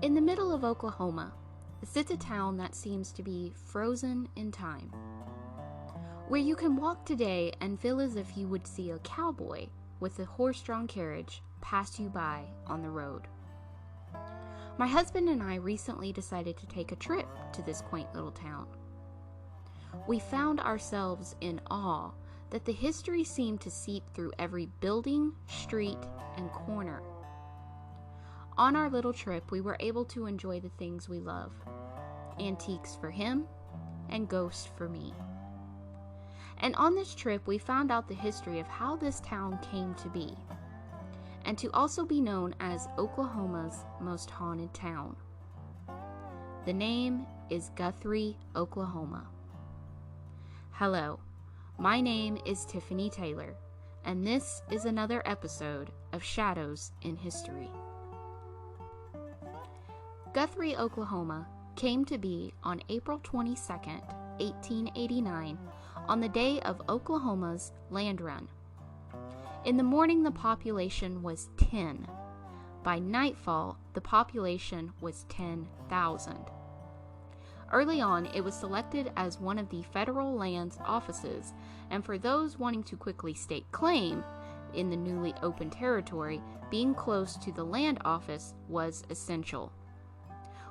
In the middle of Oklahoma sits a town that seems to be frozen in time, where you can walk today and feel as if you would see a cowboy with a horse-drawn carriage pass you by on the road. My husband and I recently decided to take a trip to this quaint little town. We found ourselves in awe that the history seemed to seep through every building, street, and corner. On our little trip, we were able to enjoy the things we love: antiques for him and ghosts for me. And on this trip, we found out the history of how this town came to be, and to also be known as Oklahoma's most haunted town. The name is Guthrie, Oklahoma. Hello, my name is Tiffany Taylor, and this is another episode of Shadows in History. Guthrie, Oklahoma came to be on April 22nd, 1889, on the day of Oklahoma's land run. In the morning, the population was 10. By nightfall, the population was 10,000. Early on, it was selected as one of the federal lands offices, and for those wanting to quickly stake claim in the newly opened territory, being close to the land office was essential.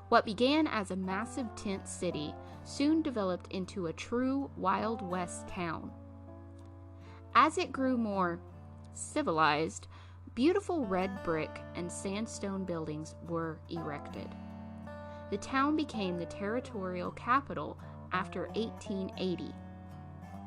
What began as a massive tent city soon developed into a true Wild West town. As it grew more civilized, beautiful red brick and sandstone buildings were erected. The town became the territorial capital after 1880,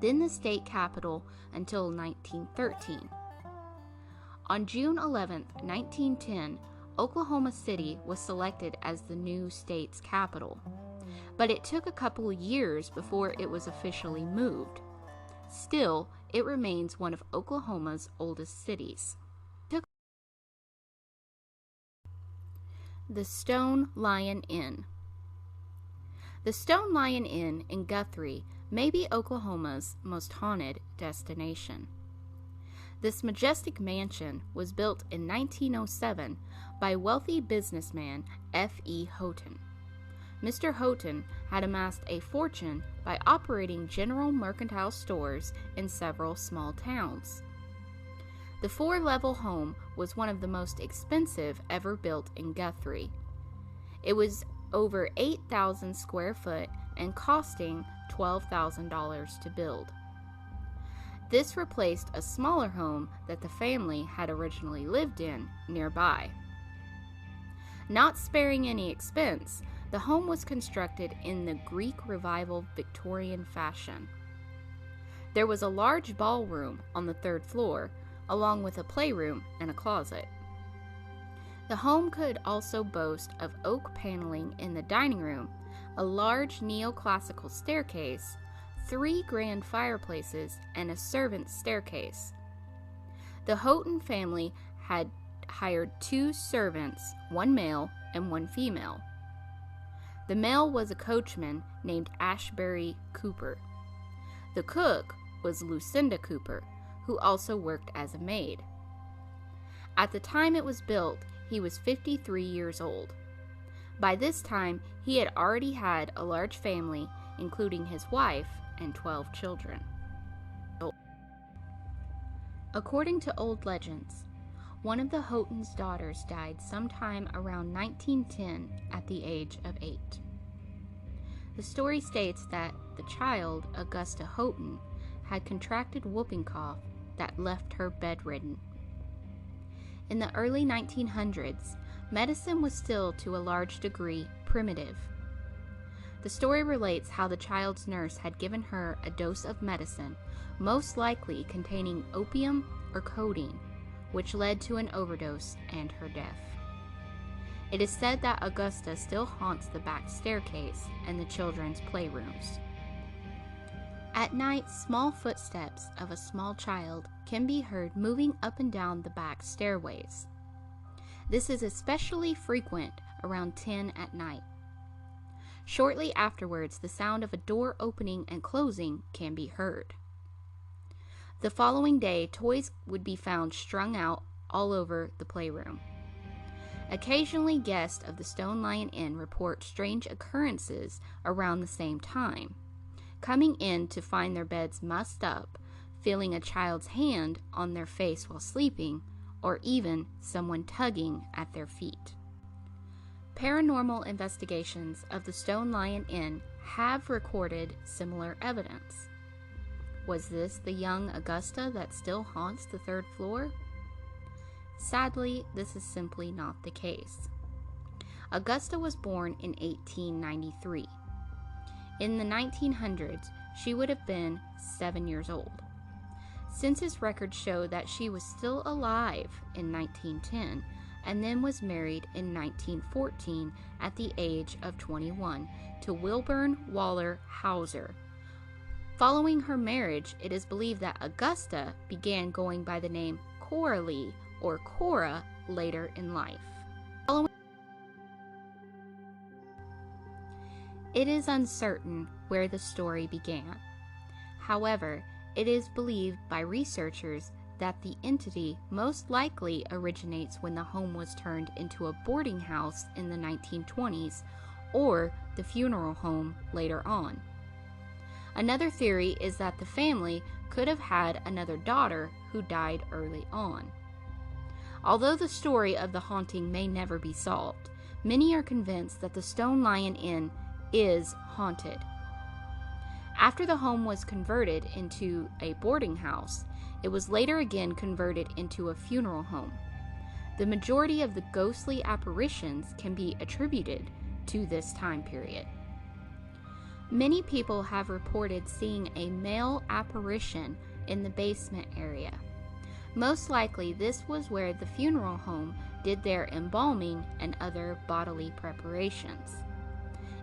then the state capital until 1913. On June 11, 1910, Oklahoma City was selected as the new state's capital, but it took a couple of years before it was officially moved. Still, it remains one of Oklahoma's oldest cities. The Stone Lion Inn. The Stone Lion Inn in Guthrie may be Oklahoma's most haunted destination. This majestic mansion was built in 1907 by wealthy businessman F.E. Houghton. Mr. Houghton had amassed a fortune by operating general mercantile stores in several small towns. The four-level home was one of the most expensive ever built in Guthrie. It was over 8,000 square foot and costing $12,000 to build. This replaced a smaller home that the family had originally lived in nearby. Not sparing any expense, the home was constructed in the Greek Revival Victorian fashion. There was a large ballroom on the third floor, along with a playroom and a closet. The home could also boast of oak paneling in the dining room, a large neoclassical staircase, 3 grand fireplaces, and a servant's staircase. The Houghton family had hired 2 servants, 1 male and 1 female. The male was a coachman named Ashbury Cooper. The cook was Lucinda Cooper, who also worked as a maid. At the time it was built, he was 53 years old. By this time, he had already had a large family, including his wife and 12 children. According to old legends, one of the Houghton's daughters died sometime around 1910 at the age of 8. The story states that the child, Augusta Houghton, had contracted whooping cough that left her bedridden. In the early 1900s, medicine was still to a large degree primitive. The story relates how the child's nurse had given her a dose of medicine, most likely containing opium or codeine, which led to an overdose and her death. It is said that Augusta still haunts the back staircase and the children's playrooms. At night, small footsteps of a small child can be heard moving up and down the back stairways. This is especially frequent around 10 at night. Shortly afterwards, the sound of a door opening and closing can be heard. The following day, toys would be found strung out all over the playroom. Occasionally, guests of the Stone Lion Inn report strange occurrences around the same time, coming in to find their beds mussed up, feeling a child's hand on their face while sleeping, or even someone tugging at their feet. Paranormal investigations of the Stone Lion Inn have recorded similar evidence. Was this the young Augusta that still haunts the third floor? Sadly, this is simply not the case. Augusta was born in 1893. In the 1900s, she would have been 7 years old. Census records show that she was still alive in 1910 and then was married in 1914 at the age of 21 to Wilburn Waller Hauser. Following her marriage, it is believed that Augusta began going by the name Coralie or Cora later in life. It is uncertain where the story began. However, it is believed by researchers that the entity most likely originates when the home was turned into a boarding house in the 1920s or the funeral home later on. Another theory is that the family could have had another daughter who died early on. Although the story of the haunting may never be solved, many are convinced that the Stone Lion Inn is haunted. After the home was converted into a boarding house, it was later again converted into a funeral home. The majority of the ghostly apparitions can be attributed to this time period. Many people have reported seeing a male apparition in the basement area. Most likely, this was where the funeral home did their embalming and other bodily preparations.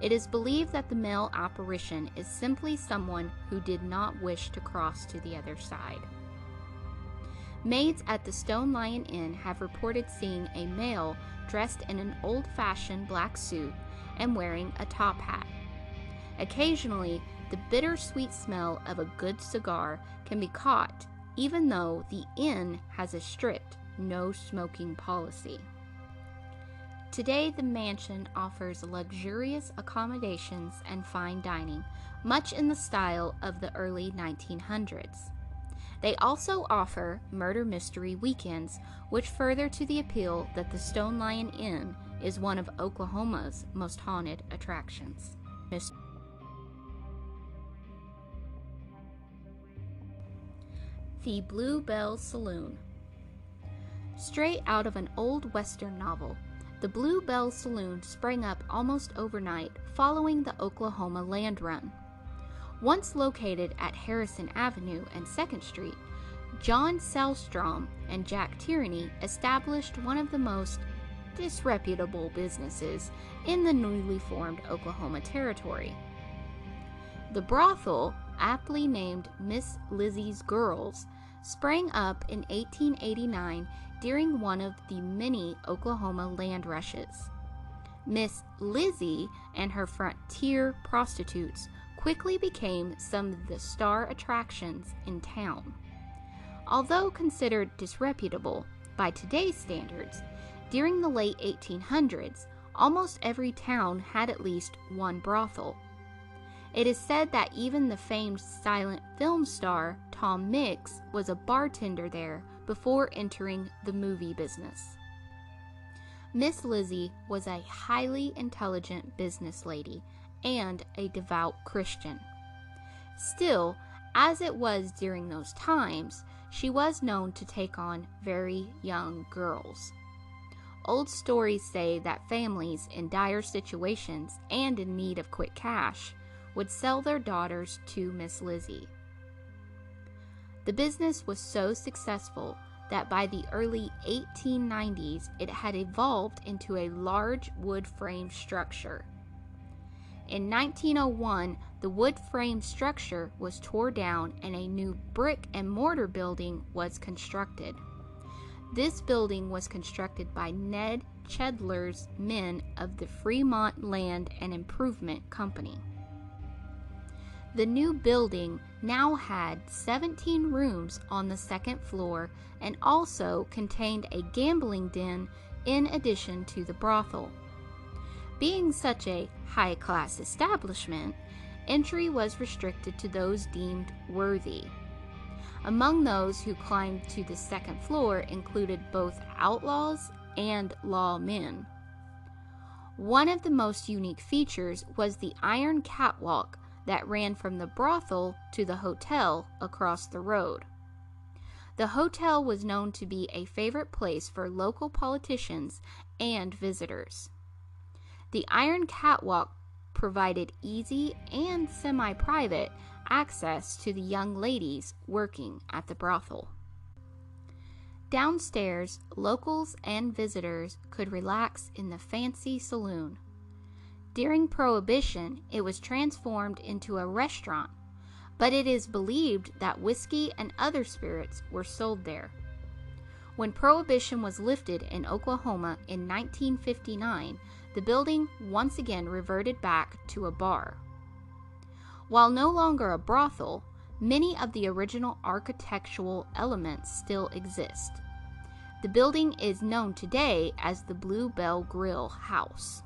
It is believed that the male apparition is simply someone who did not wish to cross to the other side. Maids at the Stone Lion Inn have reported seeing a male dressed in an old-fashioned black suit and wearing a top hat. Occasionally, the bittersweet smell of a good cigar can be caught, even though the inn has a strict no smoking policy. Today, the mansion offers luxurious accommodations and fine dining, much in the style of the early 1900s. They also offer murder mystery weekends, which further to the appeal that the Stone Lion Inn is one of Oklahoma's most haunted attractions. The Blue Bell Saloon. Straight out of an old Western novel, the Blue Bell Saloon sprang up almost overnight following the Oklahoma Land Run. Once located at Harrison Avenue and 2nd Street, John Selstrom and Jack Tierney established one of the most disreputable businesses in the newly formed Oklahoma Territory. The brothel, aptly named Miss Lizzie's Girls, sprang up in 1889 during one of the many Oklahoma land rushes. Miss Lizzie and her frontier prostitutes quickly became some of the star attractions in town. Although considered disreputable by today's standards, during the late 1800s, almost every town had at least one brothel. It is said that even the famed silent film star Tom Mix was a bartender there before entering the movie business. Miss Lizzie was a highly intelligent business lady and a devout Christian. Still, as it was during those times, she was known to take on very young girls. Old stories say that families in dire situations and in need of quick cash would sell their daughters to Miss Lizzie. The business was so successful that by the early 1890s it had evolved into a large wood frame structure. In 1901, the wood frame structure was torn down and a new brick and mortar building was constructed. This building was constructed by Ned Chedler's men of the Fremont Land and Improvement Company. The new building now had 17 rooms on the 2nd floor and also contained a gambling den in addition to the brothel. Being such a high-class establishment, entry was restricted to those deemed worthy. Among those who climbed to the second floor included both outlaws and lawmen. One of the most unique features was the iron catwalk that ran from the brothel to the hotel across the road. The hotel was known to be a favorite place for local politicians and visitors. The iron catwalk provided easy and semi-private access to the young ladies working at the brothel. Downstairs, locals and visitors could relax in the fancy saloon. During Prohibition, it was transformed into a restaurant, but it is believed that whiskey and other spirits were sold there. When Prohibition was lifted in Oklahoma in 1959, the building once again reverted back to a bar. While no longer a brothel, many of the original architectural elements still exist. The building is known today as the Blue Bell Grill House.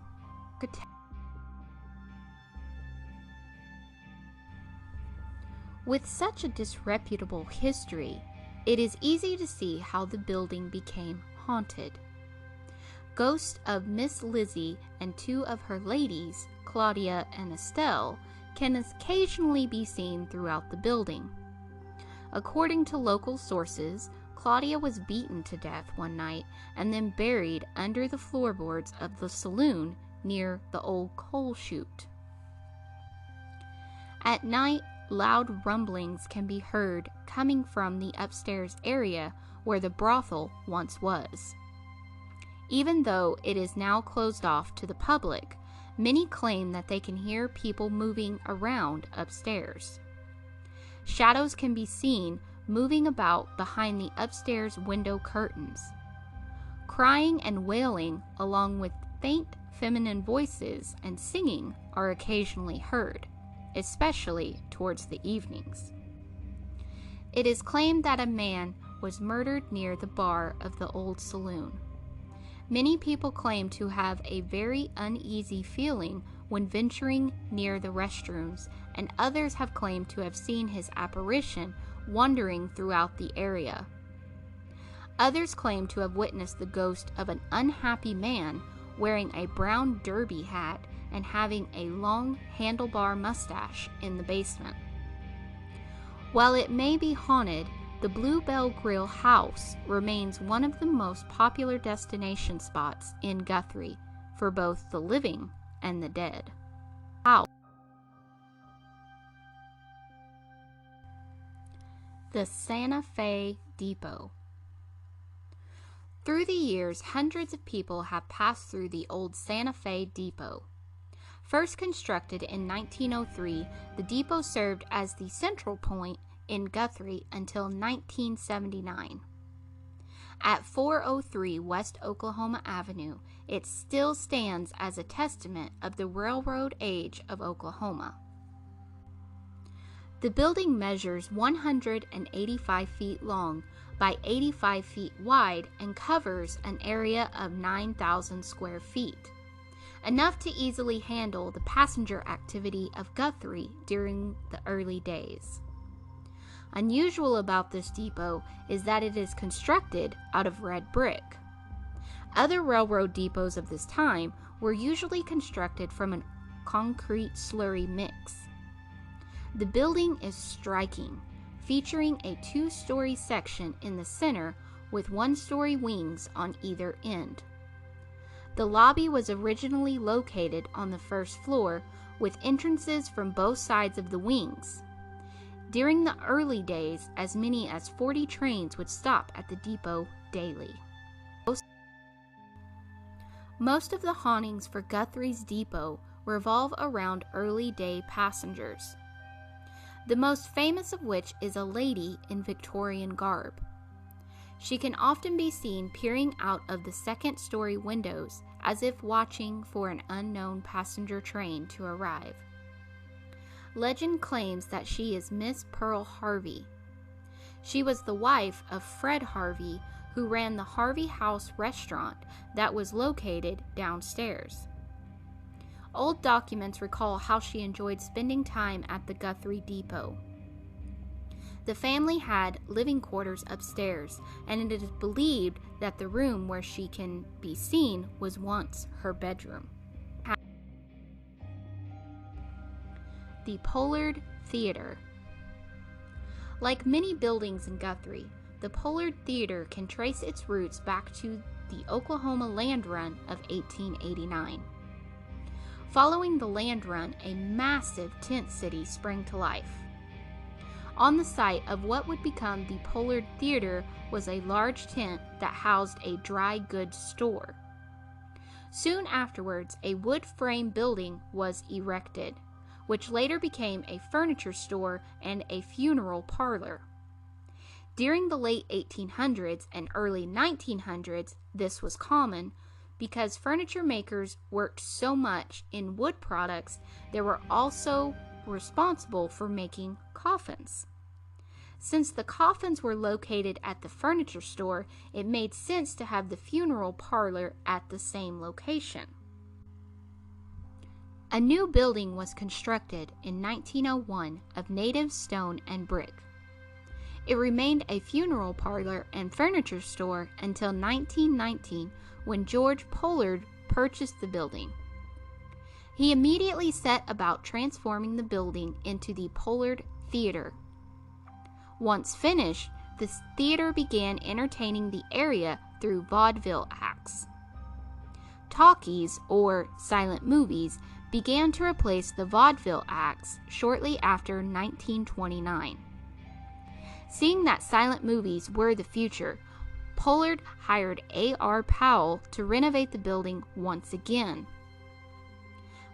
With such a disreputable history, it is easy to see how the building became haunted. Ghosts of Miss Lizzie and two of her ladies, Claudia and Estelle, can occasionally be seen throughout the building. According to local sources, Claudia was beaten to death one night and then buried under the floorboards of the saloon near the old coal chute. At night, loud rumblings can be heard coming from the upstairs area where the brothel once was. Even though it is now closed off to the public, many claim that they can hear people moving around upstairs. Shadows can be seen moving about behind the upstairs window curtains. Crying and wailing, along with faint feminine voices and singing, are occasionally heard, especially towards the evenings. It is claimed that a man was murdered near the bar of the old saloon. Many people claim to have a very uneasy feeling when venturing near the restrooms, and others have claimed to have seen his apparition wandering throughout the area. Others claim to have witnessed the ghost of an unhappy man wearing a brown derby hat and having a long handlebar mustache in the basement. While it may be haunted, the Blue Bell Grill House remains one of the most popular destination spots in Guthrie for both the living and the dead. The Santa Fe Depot. Through the years, hundreds of people have passed through the old Santa Fe Depot. First constructed in 1903, the depot served as the central point in Guthrie until 1979. At 403 West Oklahoma Avenue, it still stands as a testament of the railroad age of Oklahoma. The building measures 185 feet long by 85 feet wide and covers an area of 9,000 square feet, enough to easily handle the passenger activity of Guthrie during the early days. Unusual about this depot is that it is constructed out of red brick. Other railroad depots of this time were usually constructed from a concrete slurry mix. The building is striking, featuring a two-story section in the center with one-story wings on either end. The lobby was originally located on the first floor with entrances from both sides of the wings. During the early days, as many as 40 trains would stop at the depot daily. Most of the hauntings for Guthrie's depot revolve around early day passengers, the most famous of which is a lady in Victorian garb. She can often be seen peering out of the second-story windows as if watching for an unknown passenger train to arrive. Legend claims that she is Miss Pearl Harvey. She was the wife of Fred Harvey, who ran the Harvey House restaurant that was located downstairs. Old documents recall how she enjoyed spending time at the Guthrie depot. The family had living quarters upstairs, and it is believed that the room where she can be seen was once her bedroom. The Pollard Theater. Like many buildings in Guthrie, the Pollard Theater can trace its roots back to the Oklahoma Land Run of 1889. Following the land run, a massive tent city sprang to life. On the site of what would become the Pollard Theater was a large tent that housed a dry goods store. Soon afterwards, a wood frame building was erected, which later became a furniture store and a funeral parlor. During the late 1800s and early 1900s, this was common because furniture makers worked so much in wood products. They were also responsible for making coffins. Since the coffins were located at the furniture store, it made sense to have the funeral parlor at the same location. A new building was constructed in 1901 of native stone and brick. It remained a funeral parlor and furniture store until 1919, when George Pollard purchased the building. He immediately set about transforming the building into the Pollard Theater. Once finished, the theater began entertaining the area through vaudeville acts. Talkies, or silent movies, began to replace the vaudeville acts shortly after 1929. Seeing that silent movies were the future, Pollard hired A.R. Powell to renovate the building once again.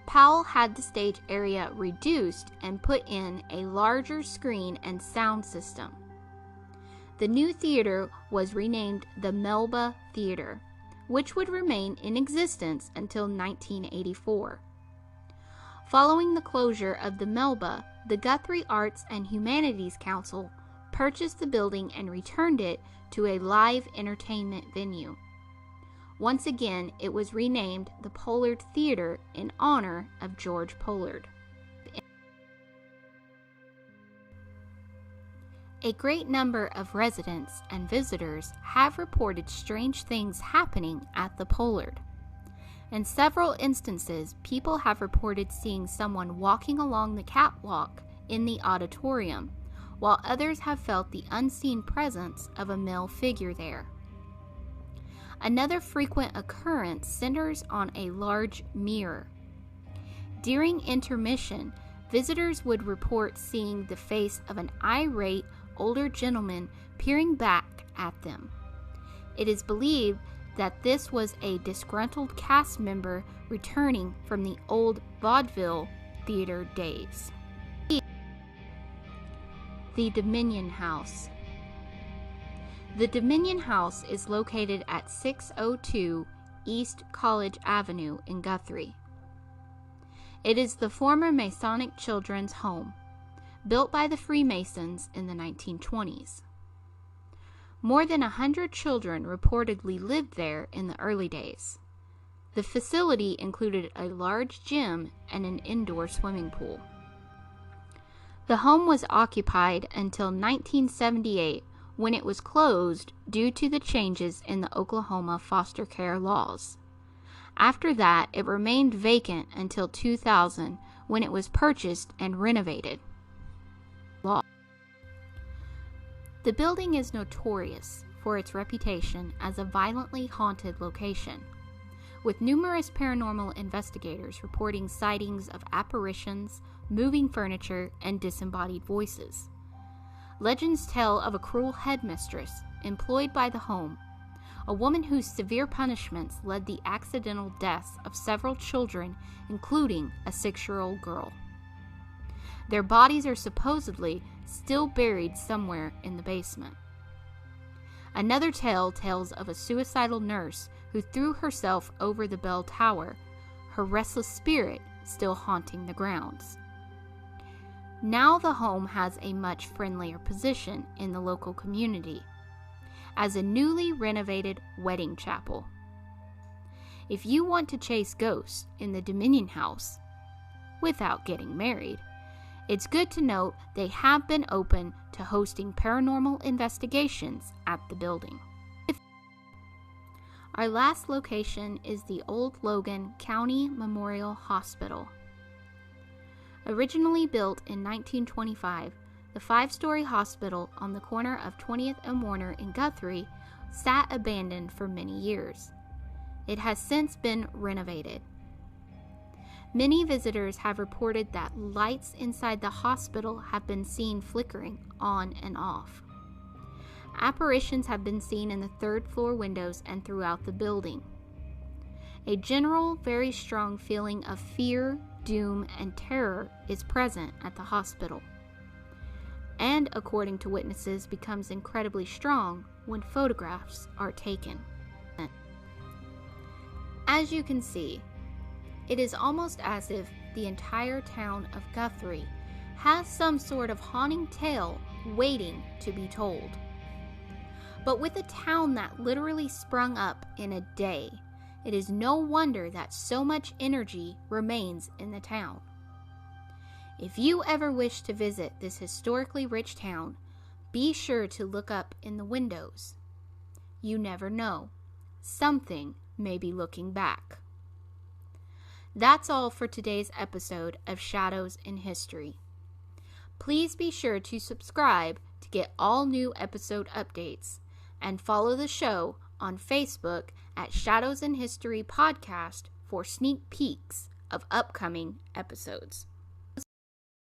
Powell had the stage area reduced and put in a larger screen and sound system. The new theater was renamed the Melba Theater, which would remain in existence until 1984. Following the closure of the Melba, the Guthrie Arts and Humanities Council purchased the building and returned it to a live entertainment venue. Once again, it was renamed the Pollard Theater in honor of George Pollard. A great number of residents and visitors have reported strange things happening at the Pollard. In several instances, people have reported seeing someone walking along the catwalk in the auditorium, while others have felt the unseen presence of a male figure there. Another frequent occurrence centers on a large mirror. During intermission, visitors would report seeing the face of an irate older gentleman peering back at them. It is believed that this was a disgruntled cast member returning from the old vaudeville theater days. The Dominion House. The Dominion House is located at 602 East College Avenue in Guthrie. It is the former Masonic Children's Home, built by the Freemasons in the 1920s. More than 100 children reportedly lived there in the early days. The facility included a large gym and an indoor swimming pool. The home was occupied until 1978, when it was closed due to the changes in the Oklahoma foster care laws. After that, it remained vacant until 2000, when it was purchased and renovated. The building is notorious for its reputation as a violently haunted location, with numerous paranormal investigators reporting sightings of apparitions, moving furniture, and disembodied voices. Legends tell of a cruel headmistress employed by the home, a woman whose severe punishments led the accidental deaths of several children, including a 6-year-old girl. Their bodies are supposedly still buried somewhere in the basement. Another tale tells of a suicidal nurse who threw herself over the bell tower, her restless spirit still haunting the grounds. Now the home has a much friendlier position in the local community, as a newly renovated wedding chapel. If you want to chase ghosts in the Dominion House without getting married, it's good to note they have been open to hosting paranormal investigations at the building. Our last location is the Old Logan County Memorial Hospital. Originally built in 1925, the 5-story hospital on the corner of 20th and Warner in Guthrie sat abandoned for many years. It has since been renovated. Many visitors have reported that lights inside the hospital have been seen flickering on and off. Apparitions have been seen in the 3rd floor windows and throughout the building. A general, very strong feeling of fear, doom, and terror is present at the hospital, and according to witnesses becomes incredibly strong when photographs are taken. As you can see, it is almost as if the entire town of Guthrie has some sort of haunting tale waiting to be told. But with a town that literally sprung up in a day, it is no wonder that so much energy remains in the town. If you ever wish to visit this historically rich town, be sure to look up in the windows. You never know. Something may be looking back. That's all for today's episode of Shadows in History. Please be sure to subscribe to get all new episode updates, and follow the show on Facebook at Shadows in History Podcast for sneak peeks of upcoming episodes.